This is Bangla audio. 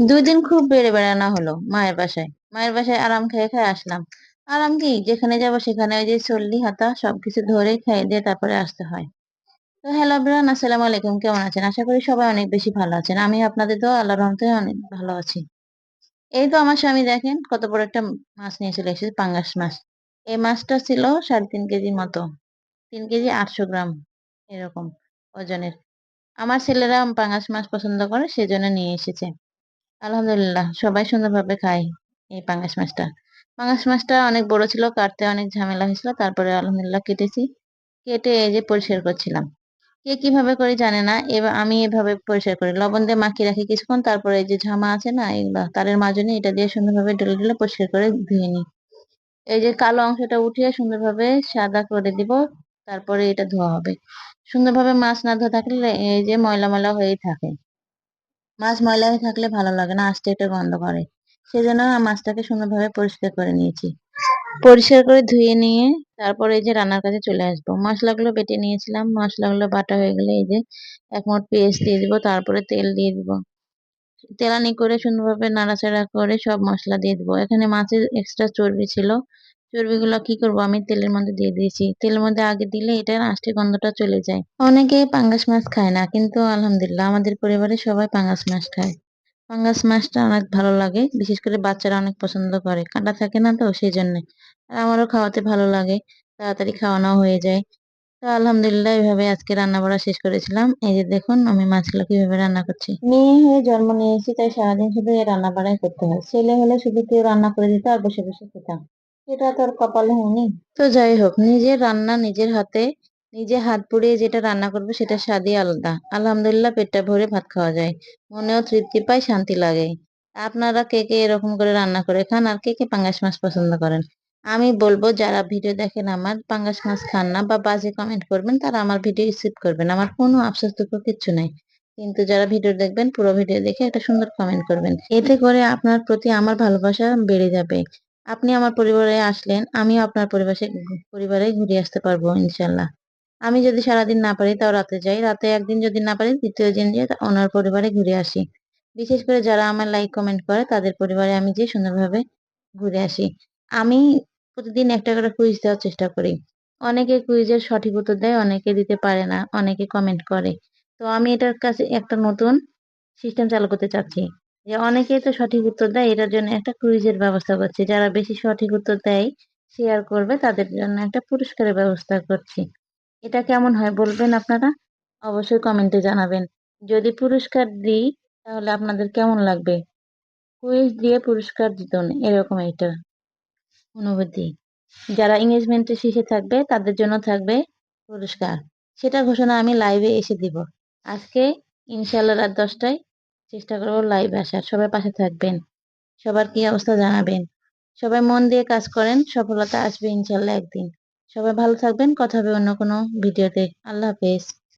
2 দিন খুব বেড়ানো হলো মায়ের বাসায়। মায়ের বাসায় আরাম খেয়ে খেয়ে আসলাম। আরাম কি, যেখানে যাব সেখানে ওই যে চল্লি হাতা সবকিছু ধরে খেয়ে দিয়ে তারপরে আসতে হয়। তো হ্যালো এভরিওয়ান, আসসালামু আলাইকুম। কেমন আছেন? আশা করি সবাই অনেক বেশি ভালো আছেন। আমি আপনাদের দোয়া আল্লাহর রহমতে অনেক ভালো আছি। এই তো আমার স্বামী দেখেন কত বড় একটা মাছ নিয়ে চলে এসেছে, পাঙ্গাস মাছ। এই মাছটা ছিল 3.5 কেজির মতো, 3 কেজি 800 গ্রাম এরকম ওজনের। আমার ছেলেরা পাঙ্গাস মাছ পছন্দ করে, সেজন্য নিয়ে এসেছে। আলহামদুলিল্লাহ, সবাই সুন্দরভাবে খায় এই পাঙ্গাস মাছটা। পাঙ্গাস মাছটা অনেক বড় ছিল, কাটতে অনেক ঝামেলা হয়েছিল, তারপরে আলহামদুলিল্লাহ কেটেছি। কেটে এই যে পরিষ্কার করছিলাম। কে কিভাবে করে জানে না, এবার আমি এভাবে পরিষ্কার করি, লবণ দিয়ে মাখিয়ে রাখি কিছুক্ষণ, তারপরে এই যে ঝামা আছে না এগুলা তারের মাজনি, এটা দিয়ে সুন্দরভাবে ডলে ডলে পরিষ্কার করে ধুয়ে নিই। এই যে কালো অংশটা উঠিয়ে সুন্দরভাবে সাদা করে দিব, তারপরে এটা ধোয়া হবে। সুন্দরভাবে মাছ না ধোয়া থাকলে এই যে ময়লা ময়লা হয়েই থাকে। মাছ ময়লা হয়ে থাকলে ভালো লাগে না, আস্তে একটা গন্ধ করে। সেজন্য মাছটাকে সুন্দরভাবে পরিষ্কার করে নিয়েছি। পরিষ্কার করে ধুয়ে নিয়ে তারপরে এই যে রান্নার কাজে চলে আসবো। মশলাগুলো বেটে নিয়েছিলাম, মশলাগুলো বাটা হয়ে গেলে এই যে 1 মুঠ পেঁয়াজ দিয়ে দিব, তারপরে তেল দিয়ে দিব। তেলানি করে সুন্দরভাবে নাড়াচাড়া করে সব মশলা দিয়ে দিব। এখানে মাছের এক্সট্রা চর্বি ছিল, চর্বিগুলো কি করব, আমি তেলের মধ্যে দিয়ে দিয়েছি। তেলের মধ্যে আগে দিলে এটার আষ্টে গন্ধটা চলে যায়। অনেকে পাঙ্গাস মাছ খায় না, কিন্তু আলহামদুলিল্লাহ আমাদের পরিবারে সবাই পাঙ্গাস মাছ খায়। পাঙ্গাস মাছটা অনেক ভালো লাগে, বিশেষ করে বাচ্চারা অনেক পছন্দ করে, কাঁটা থাকে না তো সেই জন্য। আর আমারও খাওয়াতে ভালো লাগে, তাড়াতাড়ি খাওয়ানো হয়ে যায়। তো আলহামদুলিল্লাহ এইভাবে আজকে রান্না বাড়া শেষ করেছিলাম। এই যে দেখুন আমি মাছগুলো কিভাবে রান্না করছি। মেয়ে হয়ে জন্ম নিয়েছি, তাই সারাদিন শুধু এই রান্না বাড়াই করতে হয়। ছেলে হলে শুধু কেউ রান্না করে দিত আর বসে বসে খেতাম। সেটা তো আর কপালে হয়নি। তো যাই হোক, নিজের রান্না নিজের হাতে, নিজে হাত পুড়িয়ে যেটা রান্না করবে সেটা স্বাদই আলাদা। আলহামদুলিল্লাহ পেটটা ভরে ভাত খাওয়া যায়, মনেও তৃপ্তি পায়, শান্তি লাগে। আপনারা কে কে এরকম করে রান্না করে খান, আর কে কে পাঙ্গাস মাছ পছন্দ করেন? আমি বলবো যারা ভিডিও দেখেন আমার পাঙ্গাস মাছ খান না বা বাজে কমেন্ট করবেন, তারা আমার ভিডিও স্কিপ করবেন, আমার কোনো আফসোস দুঃখ কিচ্ছু নাই। কিন্তু যারা ভিডিও দেখবেন পুরো ভিডিও দেখে একটা সুন্দর কমেন্ট করবেন, এতে করে আপনার প্রতি আমার ভালোবাসা বেড়ে যাবে। আপনি আমার পরিবারে আসলেন, আমিও আপনার পরিবারে ঘুরে আসতে পারবো ইনশাল্লাহ। আমি যদি সারাদিন না পারি তাও রাতে যাই, রাতে একদিন যদি না পারি দ্বিতীয় দিন যেয়ে ওনার পরিবারে ঘুরে আসি। বিশেষ করে যারা আমার লাইক কমেন্ট করে তাদের পরিবারে আমি যে সুন্দরভাবে ঘুরে আসি। আমি প্রতিদিন একটা করে কুইজ দেওয়ার চেষ্টা করি। অনেকে কুইজের সঠিক উত্তর দেয়, অনেকে দিতে পারে না, অনেকে কমেন্ট করে। তো আমি এটার কাছে একটা নতুন সিস্টেম চালু করতে চাচ্ছি, যে অনেকেই তো সঠিক উত্তর দেয়, এটার জন্য একটা কুইজের ব্যবস্থা করছি। যারা বেশি সঠিক উত্তর দেয়, শেয়ার করবে, তাদের জন্য একটা পুরস্কারের ব্যবস্থা করছি। এটা কেমন হয় বলবেন আপনারা? অবশ্যই কমেন্টে জানাবেন। যদি পুরস্কার দিই তাহলে আপনাদের কেমন লাগবে? কুইজ দিয়ে পুরস্কার দিতেন এরকম একটা অনুভূতি। যারা এঙ্গেজমেন্টে শীর্ষে থাকবে তাদের জন্য থাকবে পুরস্কার। সেটা ঘোষণা আমি লাইভে এসে দিব। আজকে ইনশাল্লাহ রাত 10টায় চেষ্টা করবো লাইভ আসার। সবাই পাশে থাকবেন, সবার কি অবস্থা জানাবেন। সবাই মন দিয়ে কাজ করেন, সফলতা আসবে ইনশাল্লাহ একদিন। সবাই ভালো থাকবেন, কথা হবে অন্য কোনো ভিডিওতে। আল্লাহ হাফেজ।